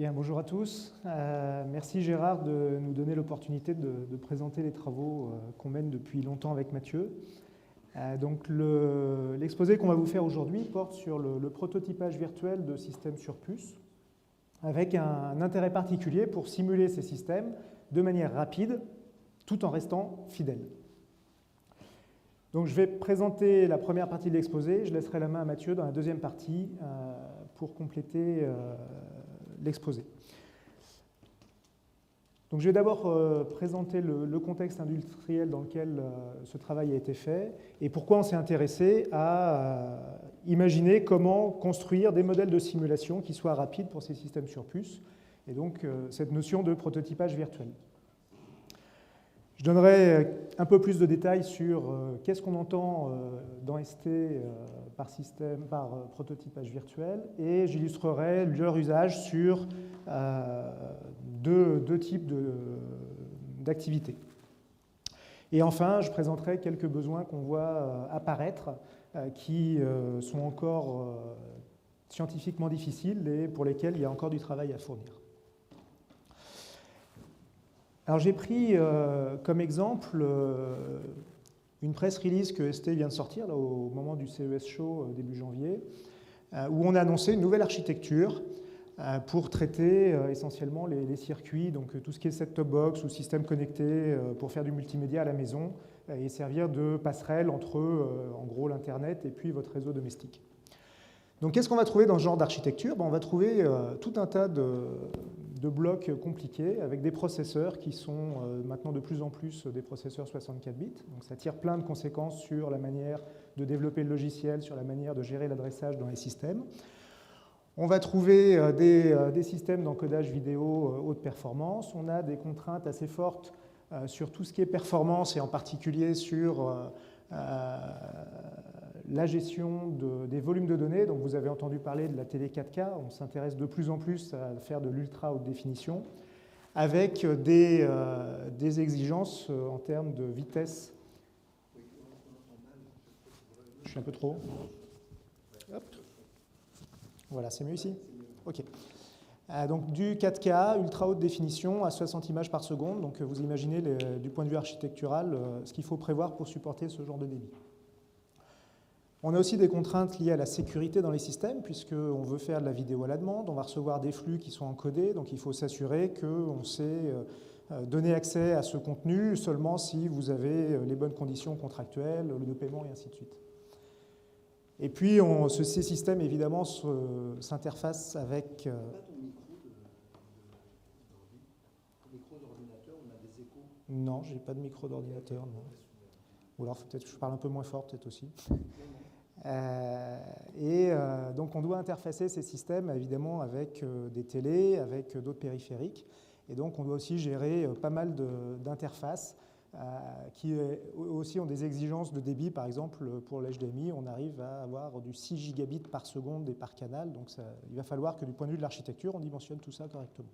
Bien, bonjour à tous. Merci Gérard de nous donner l'opportunité de présenter les travaux qu'on mène depuis longtemps avec Mathieu. Donc l'exposé qu'on va vous faire aujourd'hui porte sur le prototypage virtuel de systèmes sur puce, avec un intérêt particulier pour simuler ces systèmes de manière rapide, tout en restant fidèle. Donc je vais présenter la première partie de l'exposé, je laisserai la main à Mathieu dans la deuxième partie pour compléter l'exposé. Donc je vais d'abord présenter le contexte industriel dans lequel ce travail a été fait et pourquoi on s'est intéressé à imaginer comment construire des modèles de simulation qui soient rapides pour ces systèmes sur puce, et donc cette notion de prototypage virtuel. Je donnerai un peu plus de détails sur qu'est-ce qu'on entend dans ST par prototypage virtuel, et j'illustrerai leur usage sur deux types d'activités. Et enfin, je présenterai quelques besoins qu'on voit apparaître qui sont encore scientifiquement difficiles et pour lesquels il y a encore du travail à fournir. Alors j'ai pris comme exemple une press release que ST vient de sortir là, au moment du CES Show début janvier, où on a annoncé une nouvelle architecture pour traiter essentiellement les circuits, donc tout ce qui est set-top box ou système connecté pour faire du multimédia à la maison et servir de passerelle entre en gros l'Internet et puis votre réseau domestique. Donc qu'est-ce qu'on va trouver dans ce genre d'architecture? On va trouver tout un tas de blocs compliqués avec des processeurs qui sont maintenant de plus en plus des processeurs 64 bits. Donc ça tire plein de conséquences sur la manière de développer le logiciel, sur la manière de gérer l'adressage dans les systèmes. On va trouver des systèmes d'encodage vidéo haute performance. On a des contraintes assez fortes sur tout ce qui est performance et en particulier sur la gestion des volumes de données. Donc vous avez entendu parler de la télé 4K, on s'intéresse de plus en plus à faire de l'ultra haute définition, avec des exigences en termes de vitesse. Je suis un peu trop. Hop. Voilà, c'est mieux ici? OK. Donc du 4K, ultra haute définition à 60 images par seconde. Donc vous imaginez du point de vue architectural ce qu'il faut prévoir pour supporter ce genre de débit. On a aussi des contraintes liées à la sécurité dans les systèmes, puisqu'on veut faire de la vidéo à la demande, on va recevoir des flux qui sont encodés, donc il faut s'assurer qu'on sait donner accès à ce contenu seulement si vous avez les bonnes conditions contractuelles, de paiement et ainsi de suite. Et puis ces systèmes, évidemment, s'interfacent avec... micro d'ordinateur, on a des échos? Non, je n'ai pas de micro d'ordinateur, non. Ou alors peut-être que je parle un peu moins fort, peut-être aussi. Donc on doit interfacer ces systèmes évidemment avec des télés, avec d'autres périphériques, et donc on doit aussi gérer pas mal d'interfaces qui aussi ont des exigences de débit. Par exemple, pour l'HDMI, on arrive à avoir du 6 gigabits par seconde et par canal, donc il va falloir que du point de vue de l'architecture, on dimensionne tout ça correctement.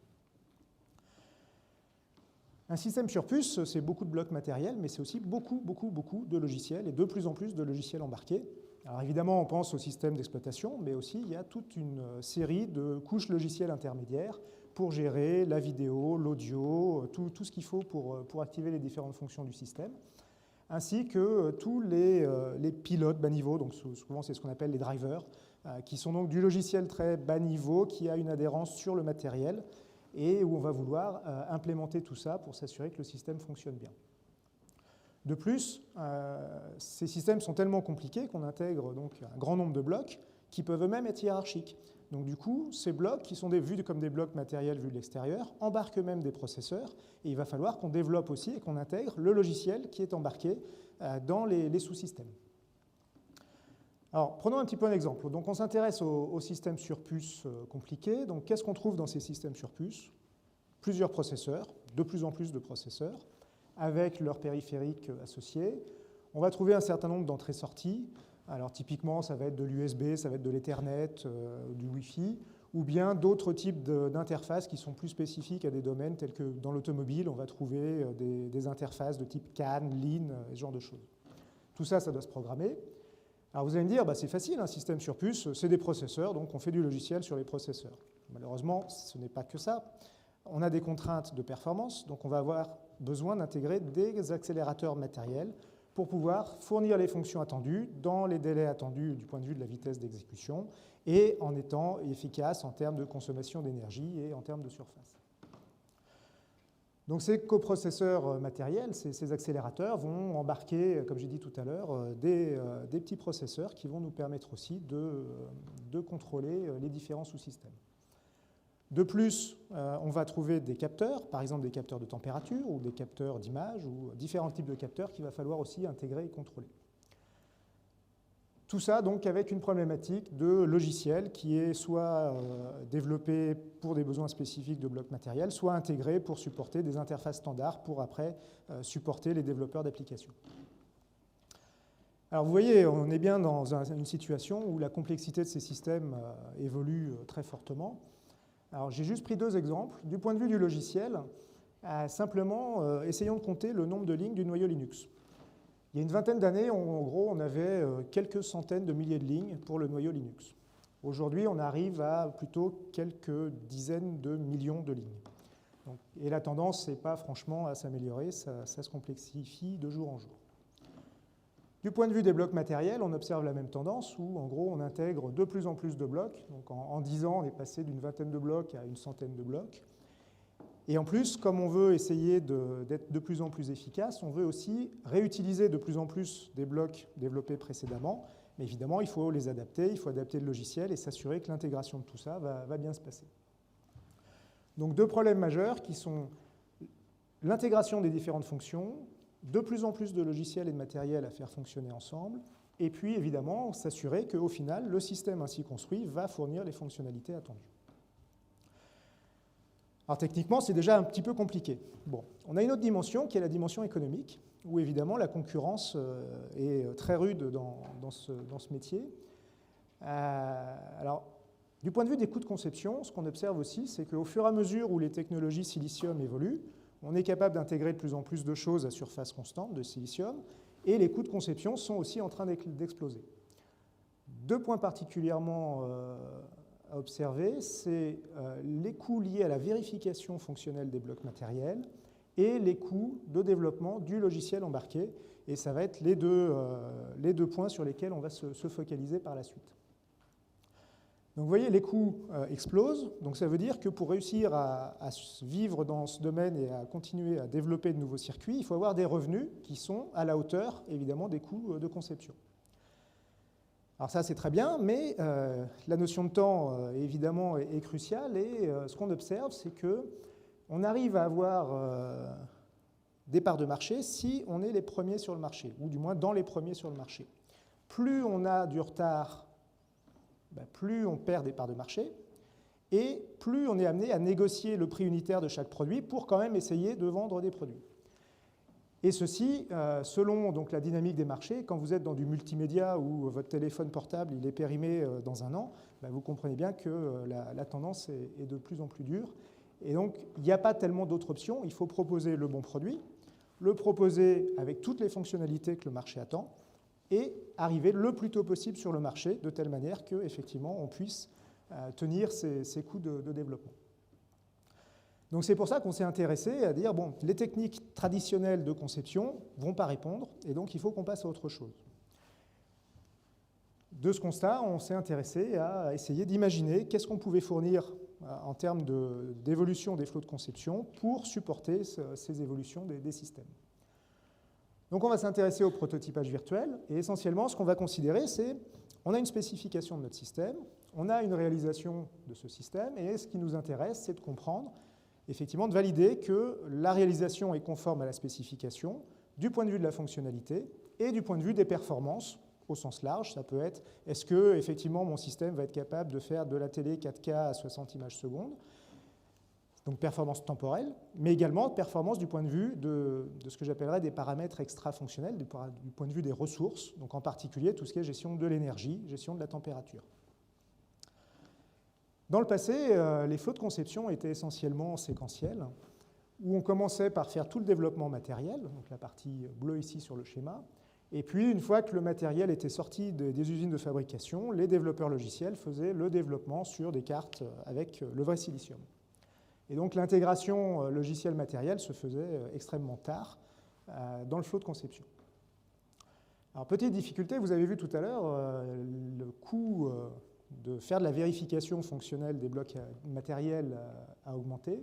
Un système sur puce, c'est beaucoup de blocs matériels, mais c'est aussi beaucoup de logiciels, et de plus en plus de logiciels embarqués. Alors évidemment, on pense au système d'exploitation, mais aussi il y a toute une série de couches logicielles intermédiaires pour gérer la vidéo, l'audio, tout ce qu'il faut pour activer les différentes fonctions du système, ainsi que tous les pilotes bas niveau, donc souvent c'est ce qu'on appelle les drivers, qui sont donc du logiciel très bas niveau qui a une adhérence sur le matériel, et où on va vouloir implémenter tout ça pour s'assurer que le système fonctionne bien. De plus, ces systèmes sont tellement compliqués qu'on intègre donc un grand nombre de blocs qui peuvent eux-mêmes être hiérarchiques. Donc du coup, ces blocs, qui sont vus comme des blocs matériels vus de l'extérieur, embarquent eux-mêmes des processeurs, et il va falloir qu'on développe aussi et qu'on intègre le logiciel qui est embarqué dans les sous-systèmes. Alors, prenons un petit peu un exemple. Donc, on s'intéresse aux systèmes sur puce compliqués. Donc, qu'est-ce qu'on trouve dans ces systèmes sur puce? Plusieurs processeurs, de plus en plus de processeurs, avec leurs périphériques associés. On va trouver un certain nombre d'entrées-sorties. Alors, typiquement, ça va être de l'USB, ça va être de l'Ethernet, du Wi-Fi, ou bien d'autres types d'interfaces qui sont plus spécifiques à des domaines tels que dans l'automobile, on va trouver des interfaces de type CAN, LIN, ce genre de choses. Tout ça, ça doit se programmer. Alors vous allez me dire, c'est facile, un système sur puce, c'est des processeurs, donc on fait du logiciel sur les processeurs. Malheureusement, ce n'est pas que ça. On a des contraintes de performance, donc on va avoir besoin d'intégrer des accélérateurs matériels pour pouvoir fournir les fonctions attendues dans les délais attendus du point de vue de la vitesse d'exécution et en étant efficace en termes de consommation d'énergie et en termes de surface. Donc ces coprocesseurs matériels, ces accélérateurs vont embarquer, comme j'ai dit tout à l'heure, des petits processeurs qui vont nous permettre aussi de contrôler les différents sous-systèmes. De plus, on va trouver des capteurs, par exemple des capteurs de température ou des capteurs d'image ou différents types de capteurs qu'il va falloir aussi intégrer et contrôler. Tout ça donc avec une problématique de logiciel qui est soit développé pour des besoins spécifiques de blocs matériels, soit intégré pour supporter des interfaces standards pour après supporter les développeurs d'applications. Alors vous voyez, on est bien dans une situation où la complexité de ces systèmes évolue très fortement. Alors j'ai juste pris deux exemples. Du point de vue du logiciel, simplement essayons de compter le nombre de lignes du noyau Linux. Il y a une vingtaine d'années, en gros, on avait quelques centaines de milliers de lignes pour le noyau Linux. Aujourd'hui, on arrive à plutôt quelques dizaines de millions de lignes. Donc, et la tendance n'est pas franchement à s'améliorer, ça se complexifie de jour en jour. Du point de vue des blocs matériels, on observe la même tendance où, en gros, on intègre de plus en plus de blocs. Donc, en 10 ans, on est passé d'une vingtaine de blocs à une centaine de blocs. Et en plus, comme on veut essayer d'être de plus en plus efficace, on veut aussi réutiliser de plus en plus des blocs développés précédemment. Mais évidemment, il faut les adapter, il faut adapter le logiciel et s'assurer que l'intégration de tout ça va bien se passer. Donc deux problèmes majeurs qui sont l'intégration des différentes fonctions, de plus en plus de logiciels et de matériel à faire fonctionner ensemble, et puis évidemment s'assurer qu'au final, le système ainsi construit va fournir les fonctionnalités attendues. Alors techniquement, c'est déjà un petit peu compliqué. Bon, on a une autre dimension qui est la dimension économique, où évidemment la concurrence est très rude dans ce métier. Alors, du point de vue des coûts de conception, ce qu'on observe aussi, c'est qu'au fur et à mesure où les technologies silicium évoluent, on est capable d'intégrer de plus en plus de choses à surface constante de silicium, et les coûts de conception sont aussi en train d'exploser. Deux points particulièrement à observer, c'est les coûts liés à la vérification fonctionnelle des blocs matériels et les coûts de développement du logiciel embarqué. Et ça va être les deux points sur lesquels on va se focaliser par la suite. Donc vous voyez, les coûts explosent. Donc ça veut dire que pour réussir à vivre dans ce domaine et à continuer à développer de nouveaux circuits, il faut avoir des revenus qui sont à la hauteur, évidemment, des coûts de conception. Alors ça, c'est très bien, mais la notion de temps, évidemment, est cruciale. Et ce qu'on observe, c'est qu'on arrive à avoir des parts de marché si on est les premiers sur le marché, ou du moins dans les premiers sur le marché. Plus on a du retard, plus on perd des parts de marché, et plus on est amené à négocier le prix unitaire de chaque produit pour quand même essayer de vendre des produits. Et ceci, selon donc, la dynamique des marchés, quand vous êtes dans du multimédia où votre téléphone portable il est périmé dans un an, vous comprenez bien que la tendance est de plus en plus dure. Et donc, il n'y a pas tellement d'autres options. Il faut proposer le bon produit, le proposer avec toutes les fonctionnalités que le marché attend, et arriver le plus tôt possible sur le marché, de telle manière qu'effectivement, on puisse tenir ces coûts de développement. Donc c'est pour ça qu'on s'est intéressé à dire, bon, les techniques traditionnelles de conception ne vont pas répondre, et donc il faut qu'on passe à autre chose. De ce constat, on s'est intéressé à essayer d'imaginer qu'est-ce qu'on pouvait fournir en termes d'évolution des flots de conception pour supporter ces évolutions des systèmes. Donc on va s'intéresser au prototypage virtuel, et essentiellement ce qu'on va considérer, c'est on a une spécification de notre système, on a une réalisation de ce système, et ce qui nous intéresse, c'est de comprendre, effectivement, de valider que la réalisation est conforme à la spécification du point de vue de la fonctionnalité et du point de vue des performances au sens large. Ça peut être, est-ce que effectivement mon système va être capable de faire de la télé 4K à 60 images secondes, donc performance temporelle, mais également performance du point de vue de ce que j'appellerais des paramètres extra-fonctionnels, du point de vue des ressources, donc en particulier tout ce qui est gestion de l'énergie, gestion de la température. Dans le passé, les flots de conception étaient essentiellement séquentiels, où on commençait par faire tout le développement matériel, donc la partie bleue ici sur le schéma, Et puis, une fois que le matériel était sorti des usines de fabrication, les développeurs logiciels faisaient le développement sur des cartes avec le vrai silicium. Et donc, l'intégration logiciel-matériel se faisait extrêmement tard dans le flot de conception. Alors, petite difficulté, vous avez vu tout à l'heure, le coût de faire de la vérification fonctionnelle des blocs matériels a augmenté.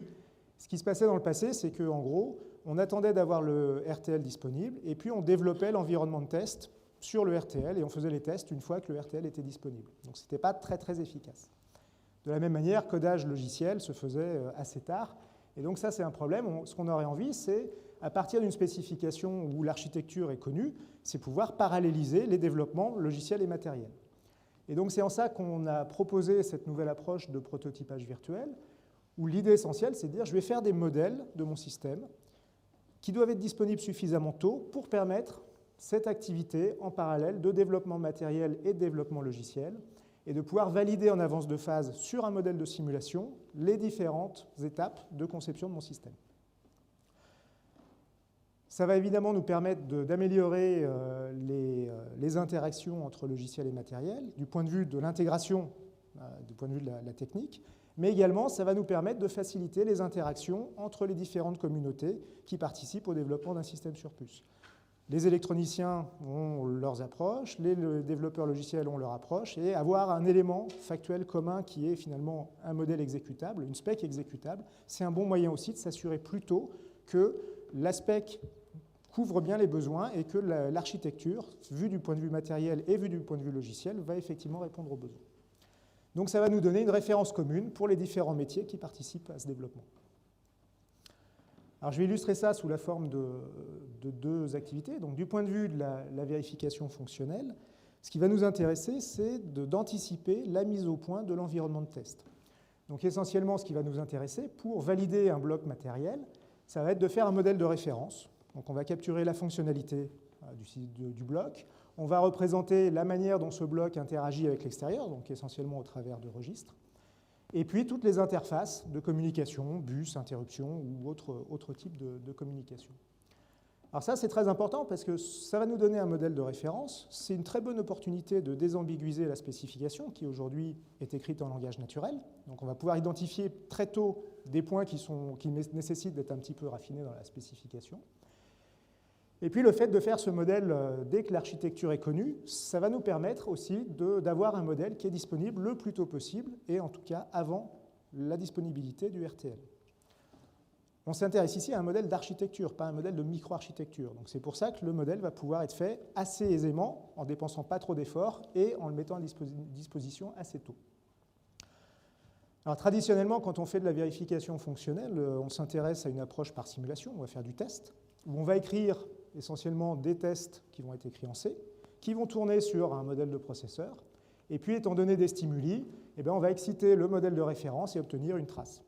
Ce qui se passait dans le passé, c'est qu'en gros, on attendait d'avoir le RTL disponible, et puis on développait l'environnement de test sur le RTL, et on faisait les tests une fois que le RTL était disponible. Donc ce n'était pas très, très efficace. De la même manière, codage logiciel se faisait assez tard, et donc ça, c'est un problème. Ce qu'on aurait envie, c'est, à partir d'une spécification où l'architecture est connue, c'est pouvoir paralléliser les développements logiciels et matériels. Et donc c'est en ça qu'on a proposé cette nouvelle approche de prototypage virtuel, où l'idée essentielle, c'est de dire je vais faire des modèles de mon système qui doivent être disponibles suffisamment tôt pour permettre cette activité en parallèle de développement matériel et de développement logiciel, et de pouvoir valider en avance de phase sur un modèle de simulation les différentes étapes de conception de mon système. Ça va évidemment nous permettre d'améliorer les interactions entre logiciel et matériel, du point de vue de l'intégration, du point de vue de la technique, mais également ça va nous permettre de faciliter les interactions entre les différentes communautés qui participent au développement d'un système sur puce. Les électroniciens ont leurs approches, les développeurs logiciels ont leur approche, et avoir un élément factuel commun qui est finalement un modèle exécutable, une spec exécutable, c'est un bon moyen aussi de s'assurer plus tôt que la spec couvre bien les besoins et que l'architecture, vue du point de vue matériel et vue du point de vue logiciel, va effectivement répondre aux besoins. Donc ça va nous donner une référence commune pour les différents métiers qui participent à ce développement. Alors je vais illustrer ça sous la forme de deux activités. Donc du point de vue de la vérification fonctionnelle, ce qui va nous intéresser, c'est d'anticiper la mise au point de l'environnement de test. Donc essentiellement, ce qui va nous intéresser pour valider un bloc matériel, ça va être de faire un modèle de référence. Donc on va capturer la fonctionnalité du bloc. On va représenter la manière dont ce bloc interagit avec l'extérieur, donc essentiellement au travers de registres. Et puis toutes les interfaces de communication, bus, interruption ou autre type de communication. Alors ça, c'est très important parce que ça va nous donner un modèle de référence. C'est une très bonne opportunité de désambiguiser la spécification qui aujourd'hui est écrite en langage naturel. Donc on va pouvoir identifier très tôt des points qui nécessitent d'être un petit peu raffinés dans la spécification. Et puis le fait de faire ce modèle dès que l'architecture est connue, ça va nous permettre aussi d'avoir un modèle qui est disponible le plus tôt possible, et en tout cas avant la disponibilité du RTL. On s'intéresse ici à un modèle d'architecture, pas un modèle de micro-architecture. Donc c'est pour ça que le modèle va pouvoir être fait assez aisément, en dépensant pas trop d'efforts et en le mettant à disposition assez tôt. Alors traditionnellement, quand on fait de la vérification fonctionnelle, on s'intéresse à une approche par simulation, on va faire du test, où on va écrire essentiellement des tests qui vont être écrits en C, qui vont tourner sur un modèle de processeur, et puis étant donné des stimuli, on va exciter le modèle de référence et obtenir une trace.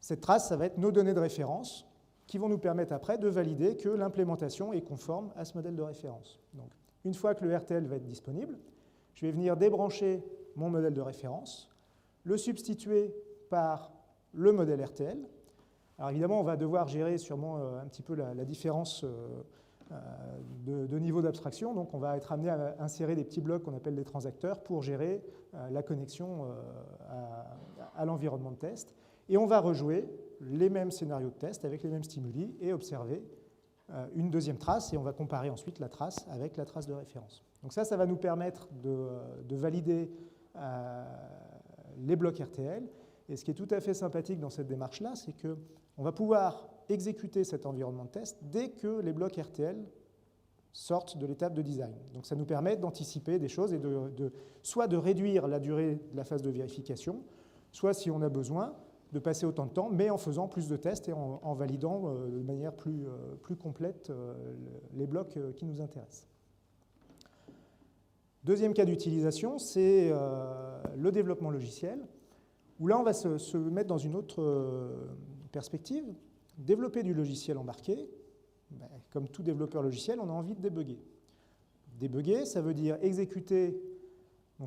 Cette trace, ça va être nos données de référence, qui vont nous permettre après de valider que l'implémentation est conforme à ce modèle de référence. Donc, une fois que le RTL va être disponible, je vais venir débrancher mon modèle de référence, le substituer par le modèle RTL. Alors évidemment, on va devoir gérer sûrement un petit peu la différence de niveau d'abstraction. Donc on va être amené à insérer des petits blocs qu'on appelle des transacteurs pour gérer la connexion à l'environnement de test. Et on va rejouer les mêmes scénarios de test avec les mêmes stimuli et observer une deuxième trace, et on va comparer ensuite la trace avec la trace de référence. Donc ça va nous permettre de valider les blocs RTL. Et ce qui est tout à fait sympathique dans cette démarche-là, c'est qu'on va pouvoir exécuter cet environnement de test dès que les blocs RTL sortent de l'étape de design. Donc ça nous permet d'anticiper des choses et soit de réduire la durée de la phase de vérification, soit, si on a besoin, de passer autant de temps, mais en faisant plus de tests et en validant de manière plus complète les blocs qui nous intéressent. Deuxième cas d'utilisation, c'est le développement logiciel, où là, on va se mettre dans une autre perspective. Développer du logiciel embarqué, comme tout développeur logiciel, on a envie de débugger. Débugger, ça veut dire exécuter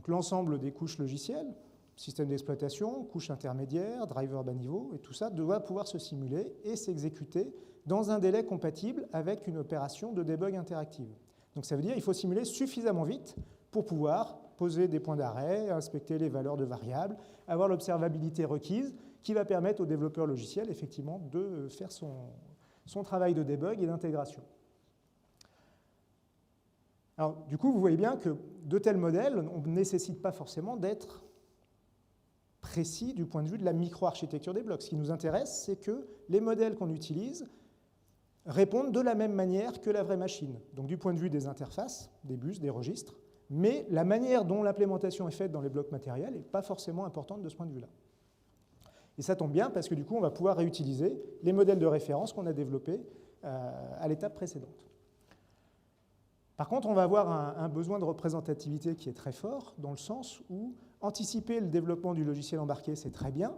l'ensemble des couches logicielles, système d'exploitation, couches intermédiaires, driver bas niveau, et tout ça doit pouvoir se simuler et s'exécuter dans un délai compatible avec une opération de debug interactive. Donc ça veut dire qu'il faut simuler suffisamment vite pour pouvoir poser des points d'arrêt, inspecter les valeurs de variables, avoir l'observabilité requise qui va permettre au développeur logiciel effectivement de faire son travail de debug et d'intégration. Alors du coup, vous voyez bien que de tels modèles, on ne nécessite pas forcément d'être précis du point de vue de la micro-architecture des blocs. Ce qui nous intéresse, c'est que les modèles qu'on utilise répondent de la même manière que la vraie machine. Donc du point de vue des interfaces, des bus, des registres, mais la manière dont l'implémentation est faite dans les blocs matériels n'est pas forcément importante de ce point de vue-là. Et ça tombe bien parce que du coup, on va pouvoir réutiliser les modèles de référence qu'on a développés à l'étape précédente. Par contre, on va avoir un besoin de représentativité qui est très fort, dans le sens où anticiper le développement du logiciel embarqué, c'est très bien,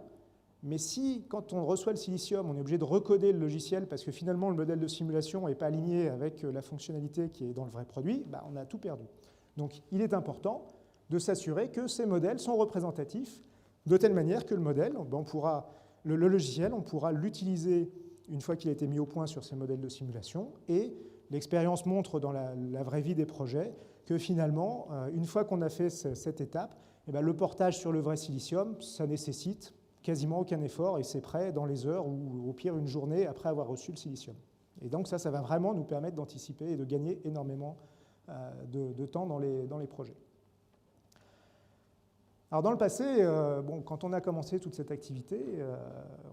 mais si, quand on reçoit le silicium, on est obligé de recoder le logiciel parce que finalement, le modèle de simulation n'est pas aligné avec la fonctionnalité qui est dans le vrai produit, bah, on a tout perdu. Donc, il est important de s'assurer que ces modèles sont représentatifs de telle manière que le modèle, le logiciel, on pourra l'utiliser une fois qu'il a été mis au point sur ces modèles de simulation. Et l'expérience montre dans la vraie vie des projets que finalement, une fois qu'on a fait cette étape, eh bien, le portage sur le vrai silicium, ça nécessite quasiment aucun effort et c'est prêt dans les heures ou au pire une journée après avoir reçu le silicium. Et donc ça va vraiment nous permettre d'anticiper et de gagner énormément de temps dans les projets. Alors dans le passé, quand on a commencé toute cette activité,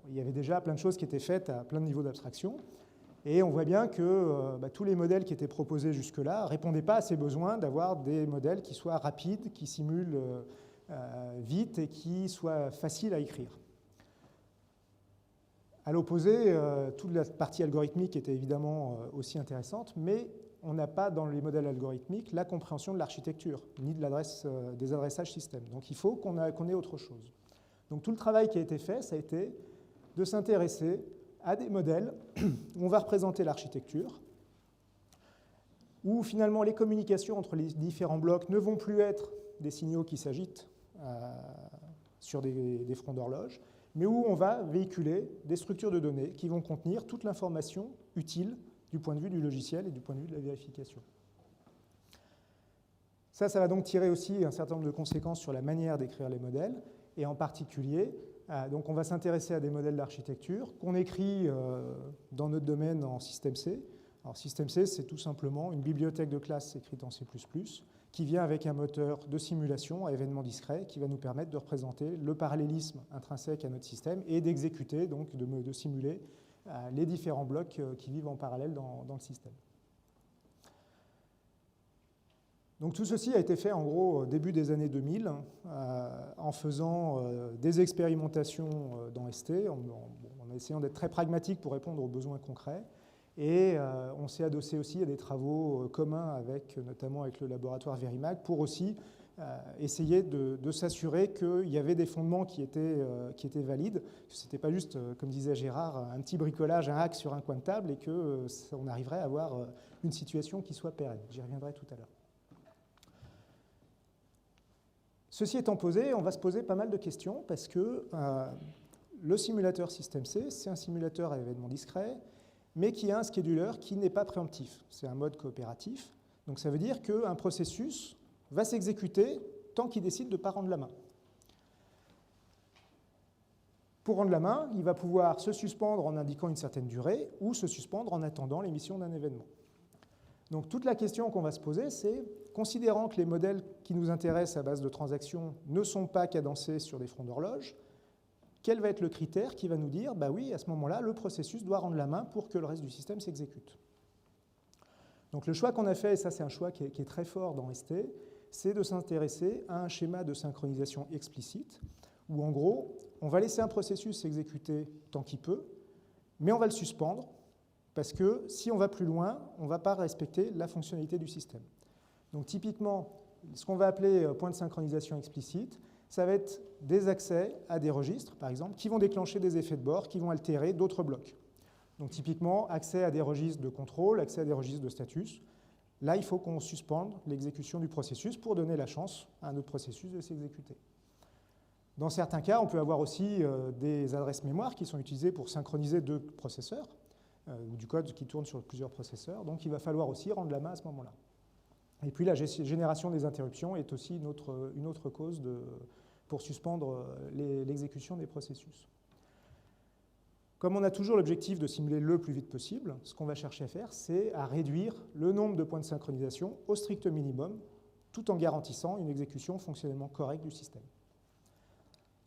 il y avait déjà plein de choses qui étaient faites à plein de niveaux d'abstraction. Et on voit bien que tous les modèles qui étaient proposés jusque-là ne répondaient pas à ces besoins d'avoir des modèles qui soient rapides, qui simulent vite et qui soient faciles à écrire. À l'opposé, toute la partie algorithmique était évidemment aussi intéressante, mais on n'a pas dans les modèles algorithmiques la compréhension de l'architecture, ni de des adressages système. Donc il faut qu'on ait autre chose. Donc tout le travail qui a été fait, ça a été de s'intéresser à des modèles où on va représenter l'architecture, où finalement les communications entre les différents blocs ne vont plus être des signaux qui s'agitent sur des fronts d'horloge, mais où on va véhiculer des structures de données qui vont contenir toute l'information utile du point de vue du logiciel et du point de vue de la vérification. Ça va donc tirer aussi un certain nombre de conséquences sur la manière d'écrire les modèles, et en particulier, donc on va s'intéresser à des modèles d'architecture qu'on écrit dans notre domaine en système C. Alors système C, c'est tout simplement une bibliothèque de classe écrite en C++, qui vient avec un moteur de simulation à événements discrets qui va nous permettre de représenter le parallélisme intrinsèque à notre système et d'exécuter, donc de simuler les différents blocs qui vivent en parallèle dans le système. Donc tout ceci a été fait en gros au début des années 2000 en faisant des expérimentations dans ST, en essayant d'être très pragmatique pour répondre aux besoins concrets. Et on s'est adossé aussi à des travaux communs notamment avec le laboratoire Verimac pour aussi essayer de s'assurer qu'il y avait des fondements qui étaient valides. Ce n'était pas juste, comme disait Gérard, un petit bricolage, un hack sur un coin de table et qu'on arriverait à avoir une situation qui soit pérenne. J'y reviendrai tout à l'heure. Ceci étant posé, on va se poser pas mal de questions parce que le simulateur Système C, c'est un simulateur à événements discrets, mais qui a un scheduler qui n'est pas préemptif. C'est un mode coopératif. Donc ça veut dire qu'un processus va s'exécuter tant qu'il décide de ne pas rendre la main. Pour rendre la main, il va pouvoir se suspendre en indiquant une certaine durée ou se suspendre en attendant l'émission d'un événement. Donc toute la question qu'on va se poser, c'est, considérant que les modèles qui nous intéressent à base de transactions ne sont pas cadencés sur des fronts d'horloge, quel va être le critère qui va nous dire, bah oui, à ce moment-là, le processus doit rendre la main pour que le reste du système s'exécute. Donc le choix qu'on a fait, et ça c'est un choix qui est très fort dans ST, c'est de s'intéresser à un schéma de synchronisation explicite, où en gros, on va laisser un processus s'exécuter tant qu'il peut, mais on va le suspendre, parce que si on va plus loin, on ne va pas respecter la fonctionnalité du système. Donc typiquement, ce qu'on va appeler point de synchronisation explicite, ça va être des accès à des registres, par exemple, qui vont déclencher des effets de bord, qui vont altérer d'autres blocs. Donc typiquement, accès à des registres de contrôle, accès à des registres de status. Là, il faut qu'on suspende l'exécution du processus pour donner la chance à un autre processus de s'exécuter. Dans certains cas, on peut avoir aussi des adresses mémoire qui sont utilisées pour synchroniser deux processeurs, ou du code qui tourne sur plusieurs processeurs. Donc il va falloir aussi rendre la main à ce moment-là. Et puis la génération des interruptions est aussi une autre cause pour suspendre l'exécution des processus. Comme on a toujours l'objectif de simuler le plus vite possible, ce qu'on va chercher à faire, c'est à réduire le nombre de points de synchronisation au strict minimum, tout en garantissant une exécution fonctionnellement correcte du système.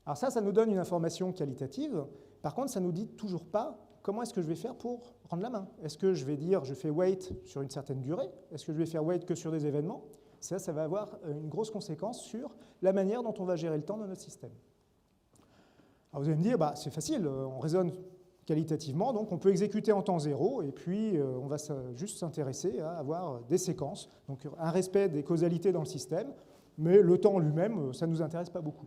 Alors ça nous donne une information qualitative. Par contre, ça ne nous dit toujours pas comment est-ce que je vais faire pour rendre la main. Est-ce que je vais dire je fais wait sur une certaine durée? Est-ce que je vais faire wait que sur des événements? Ça va avoir une grosse conséquence sur la manière dont on va gérer le temps dans notre système. Alors vous allez me dire, c'est facile, on raisonne qualitativement, donc on peut exécuter en temps zéro, et puis on va juste s'intéresser à avoir des séquences, donc un respect des causalités dans le système, mais le temps lui-même, ça ne nous intéresse pas beaucoup.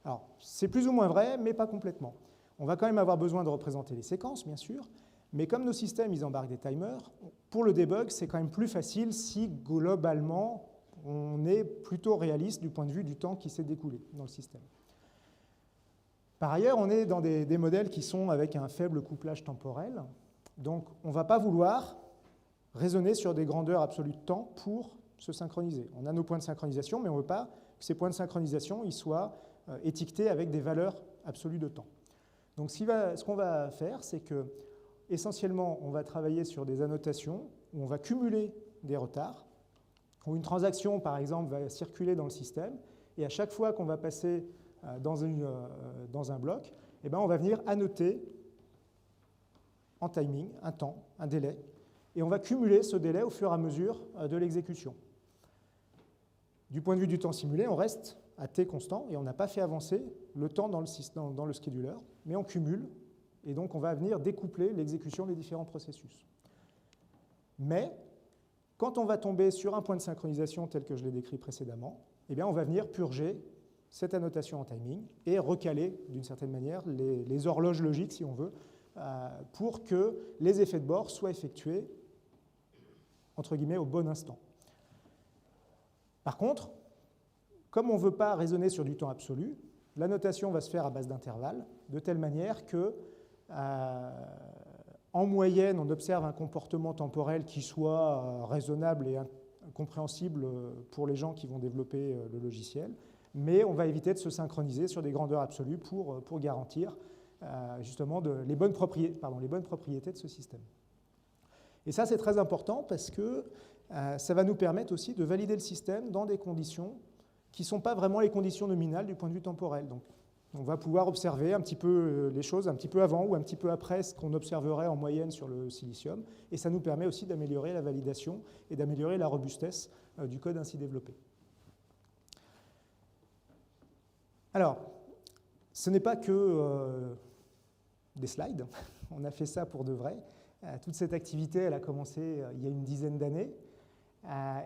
Alors, c'est plus ou moins vrai, mais pas complètement. On va quand même avoir besoin de représenter les séquences, bien sûr, mais comme nos systèmes, ils embarquent des timers, pour le debug, c'est quand même plus facile si, globalement, on est plutôt réaliste du point de vue du temps qui s'est découlé dans le système. Par ailleurs, on est dans des modèles qui sont avec un faible couplage temporel, donc on ne va pas vouloir raisonner sur des grandeurs absolues de temps pour se synchroniser. On a nos points de synchronisation, mais on ne veut pas que ces points de synchronisation ils soient étiquetés avec des valeurs absolues de temps. Donc ce qu'on va faire, c'est que essentiellement, on va travailler sur des annotations où on va cumuler des retards, où une transaction, par exemple, va circuler dans le système, et à chaque fois qu'on va passer dans un bloc, on va venir annoter en timing un temps, un délai, et on va cumuler ce délai au fur et à mesure de l'exécution. Du point de vue du temps simulé, on reste à t constant, et on n'a pas fait avancer le temps dans le scheduler, mais on cumule, et donc on va venir découpler l'exécution des différents processus. Mais, quand on va tomber sur un point de synchronisation tel que je l'ai décrit précédemment, on va venir purger cette annotation en timing et recaler, d'une certaine manière, les horloges logiques, si on veut, pour que les effets de bord soient effectués, entre guillemets, au bon instant. Par contre, comme on ne veut pas raisonner sur du temps absolu, l'annotation va se faire à base d'intervalles, de telle manière que, en moyenne, on observe un comportement temporel qui soit raisonnable et compréhensible pour les gens qui vont développer le logiciel, mais on va éviter de se synchroniser sur des grandeurs absolues pour garantir justement les bonnes propriétés de ce système. Et ça, c'est très important parce que ça va nous permettre aussi de valider le système dans des conditions qui ne sont pas vraiment les conditions nominales du point de vue temporel. Donc, on va pouvoir observer un petit peu les choses un petit peu avant ou un petit peu après ce qu'on observerait en moyenne sur le silicium, et ça nous permet aussi d'améliorer la validation et d'améliorer la robustesse du code ainsi développé. Alors, ce n'est pas que des slides, on a fait ça pour de vrai. Toute cette activité, elle a commencé il y a une dizaine d'années,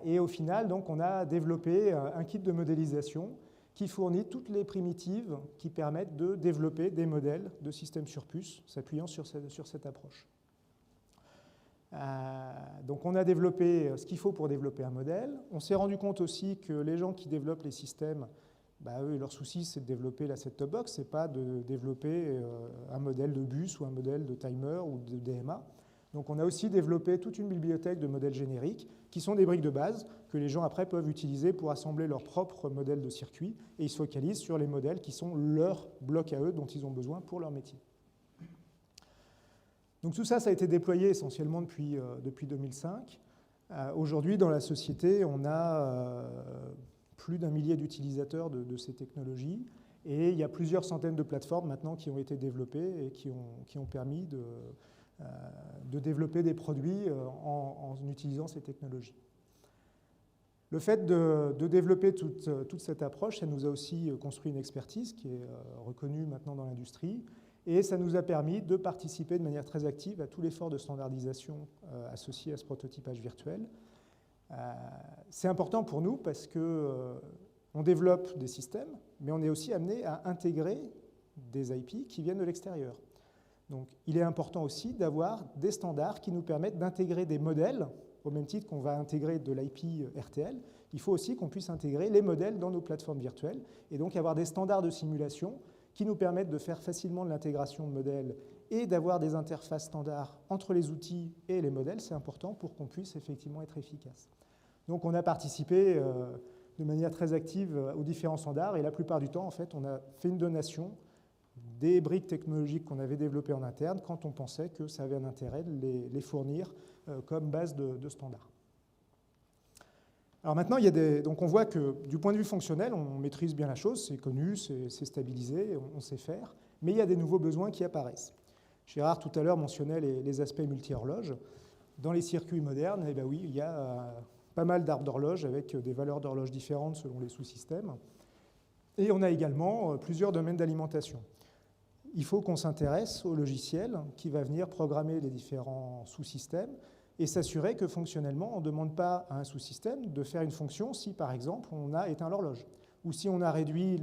et au final, donc, on a développé un kit de modélisation qui fournit toutes les primitives qui permettent de développer des modèles de systèmes sur puce s'appuyant sur cette approche. Donc on a développé ce qu'il faut pour développer un modèle. On s'est rendu compte aussi que les gens qui développent les systèmes, eux, leur souci, c'est de développer la set-top box, c'est pas de développer un modèle de bus ou un modèle de timer ou de DMA. Donc on a aussi développé toute une bibliothèque de modèles génériques qui sont des briques de base que les gens après peuvent utiliser pour assembler leur propre modèle de circuit, et ils se focalisent sur les modèles qui sont leurs blocs à eux dont ils ont besoin pour leur métier. Donc tout ça, ça a été déployé essentiellement depuis 2005. Aujourd'hui, dans la société, on a plus d'1 millier d'utilisateurs de ces technologies, et il y a plusieurs centaines de plateformes maintenant qui ont été développées et qui ont permis de développer des produits en utilisant ces technologies. Le fait de développer toute cette approche, ça nous a aussi construit une expertise qui est reconnue maintenant dans l'industrie, et ça nous a permis de participer de manière très active à tout l'effort de standardisation associé à ce prototypage virtuel. C'est important pour nous parce qu'on développe des systèmes, mais on est aussi amené à intégrer des IP qui viennent de l'extérieur. Donc, il est important aussi d'avoir des standards qui nous permettent d'intégrer des modèles, au même titre qu'on va intégrer de l'IP RTL. Il faut aussi qu'on puisse intégrer les modèles dans nos plateformes virtuelles, et donc avoir des standards de simulation qui nous permettent de faire facilement de l'intégration de modèles et d'avoir des interfaces standards entre les outils et les modèles. C'est important pour qu'on puisse effectivement être efficace. Donc on a participé de manière très active aux différents standards et la plupart du temps, en fait, on a fait une donation des briques technologiques qu'on avait développées en interne quand on pensait que ça avait un intérêt de les fournir comme base de standards. Alors maintenant, donc on voit que du point de vue fonctionnel, on maîtrise bien la chose, c'est connu, c'est stabilisé, on sait faire, mais il y a des nouveaux besoins qui apparaissent. Gérard, tout à l'heure, mentionnait les aspects multi-horloges. Dans les circuits modernes, eh bien oui, il y a pas mal d'arbres d'horloge avec des valeurs d'horloge différentes selon les sous-systèmes. Et on a également plusieurs domaines d'alimentation. Il faut qu'on s'intéresse au logiciel qui va venir programmer les différents sous-systèmes et s'assurer que fonctionnellement, on ne demande pas à un sous-système de faire une fonction si, par exemple, on a éteint l'horloge ou si on a réduit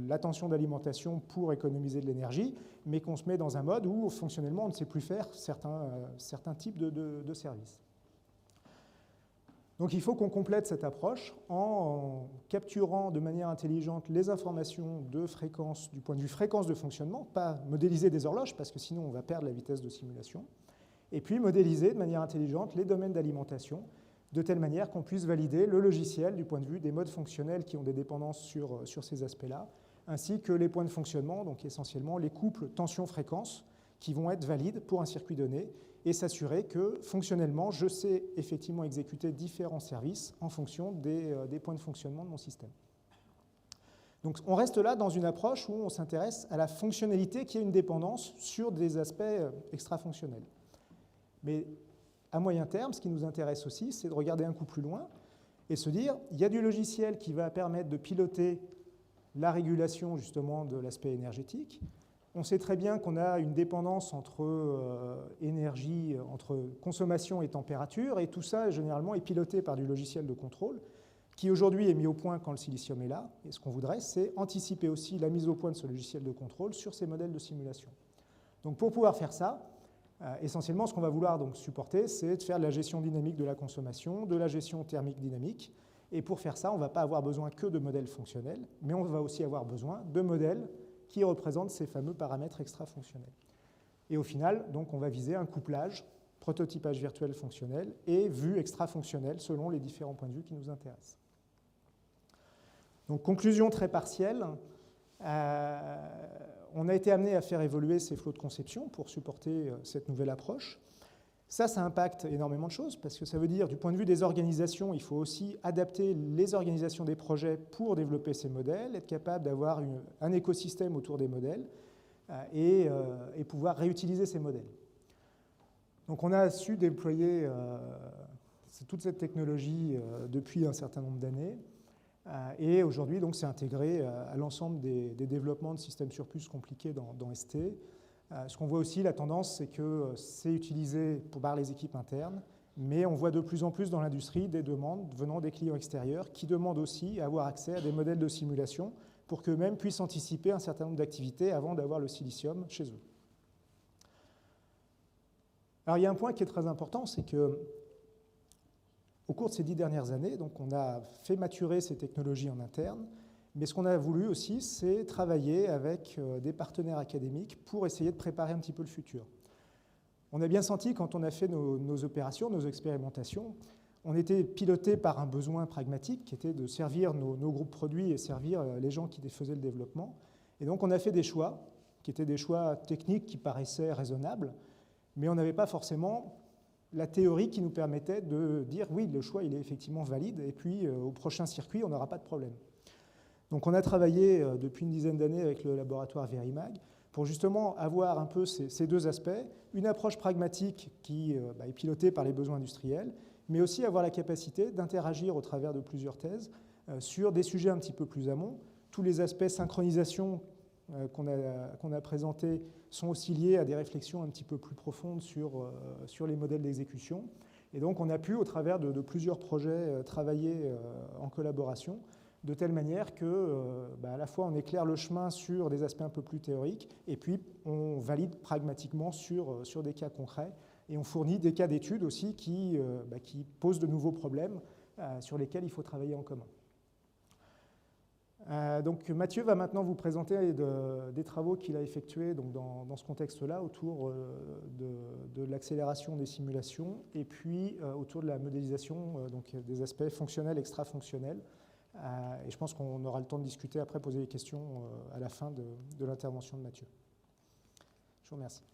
la tension d'alimentation pour économiser de l'énergie, mais qu'on se met dans un mode où fonctionnellement, on ne sait plus faire certains types de services. Donc il faut qu'on complète cette approche en capturant de manière intelligente les informations de fréquence, du point de vue fréquence de fonctionnement, pas modéliser des horloges, parce que sinon on va perdre la vitesse de simulation, et puis modéliser de manière intelligente les domaines d'alimentation, de telle manière qu'on puisse valider le logiciel du point de vue des modes fonctionnels qui ont des dépendances sur ces aspects-là, ainsi que les points de fonctionnement, donc essentiellement les couples tension-fréquence, qui vont être valides pour un circuit donné, et s'assurer que fonctionnellement, je sais effectivement exécuter différents services en fonction des points de fonctionnement de mon système. Donc on reste là dans une approche où on s'intéresse à la fonctionnalité qui a une dépendance sur des aspects extra-fonctionnels. Mais à moyen terme, ce qui nous intéresse aussi, c'est de regarder un coup plus loin et se dire, il y a du logiciel qui va permettre de piloter la régulation justement de l'aspect énergétique. On sait très bien qu'on a une dépendance entre énergie, entre consommation et température, et tout ça, généralement, est piloté par du logiciel de contrôle, qui aujourd'hui est mis au point quand le silicium est là. Et ce qu'on voudrait, c'est anticiper aussi la mise au point de ce logiciel de contrôle sur ces modèles de simulation. Donc pour pouvoir faire ça, essentiellement, ce qu'on va vouloir donc supporter, c'est de faire de la gestion dynamique de la consommation, de la gestion thermique dynamique. Et pour faire ça, on ne va pas avoir besoin que de modèles fonctionnels, mais on va aussi avoir besoin de modèles qui représentent ces fameux paramètres extra-fonctionnels. Et au final, donc, on va viser un couplage, prototypage virtuel fonctionnel et vue extra-fonctionnelle selon les différents points de vue qui nous intéressent. Donc, conclusion très partielle, on a été amené à faire évoluer ces flots de conception pour supporter cette nouvelle approche. Ça impacte énormément de choses parce que ça veut dire, du point de vue des organisations, il faut aussi adapter les organisations des projets pour développer ces modèles, être capable d'avoir un écosystème autour des modèles et pouvoir réutiliser ces modèles. Donc on a su déployer toute cette technologie depuis un certain nombre d'années et aujourd'hui donc c'est intégré à l'ensemble des développements de systèmes sur puces compliqués dans ST. Ce qu'on voit aussi, la tendance, c'est que c'est utilisé par les équipes internes, mais on voit de plus en plus dans l'industrie des demandes venant des clients extérieurs qui demandent aussi à avoir accès à des modèles de simulation pour qu'eux-mêmes puissent anticiper un certain nombre d'activités avant d'avoir le silicium chez eux. Alors il y a un point qui est très important, c'est que au cours de ces 10 dernières années, donc on a fait maturer ces technologies en interne, mais ce qu'on a voulu aussi, c'est travailler avec des partenaires académiques pour essayer de préparer un petit peu le futur. On a bien senti quand on a fait nos opérations, nos expérimentations, on était piloté par un besoin pragmatique qui était de servir nos groupes produits et servir les gens qui faisaient le développement. Et donc on a fait des choix qui étaient des choix techniques qui paraissaient raisonnables, mais on n'avait pas forcément la théorie qui nous permettait de dire oui, le choix il est effectivement valide et puis au prochain circuit, on n'aura pas de problème. Donc on a travaillé depuis une dizaine d'années avec le laboratoire Verimag pour justement avoir un peu ces deux aspects, une approche pragmatique qui est pilotée par les besoins industriels, mais aussi avoir la capacité d'interagir au travers de plusieurs thèses sur des sujets un petit peu plus amont. Tous les aspects synchronisation qu'on a présentés sont aussi liés à des réflexions un petit peu plus profondes sur les modèles d'exécution. Et donc on a pu, au travers de plusieurs projets, travailler en collaboration de telle manière que, à la fois, on éclaire le chemin sur des aspects un peu plus théoriques, et puis on valide pragmatiquement sur des cas concrets, et on fournit des cas d'études aussi qui posent de nouveaux problèmes sur lesquels il faut travailler en commun. Donc Mathieu va maintenant vous présenter des travaux qu'il a effectués donc dans ce contexte-là autour de de l'accélération des simulations, et puis autour de la modélisation donc des aspects fonctionnels, extra-fonctionnels. Et je pense qu'on aura le temps de discuter après, poser des questions à la fin de l'intervention de Mathieu. Je vous remercie.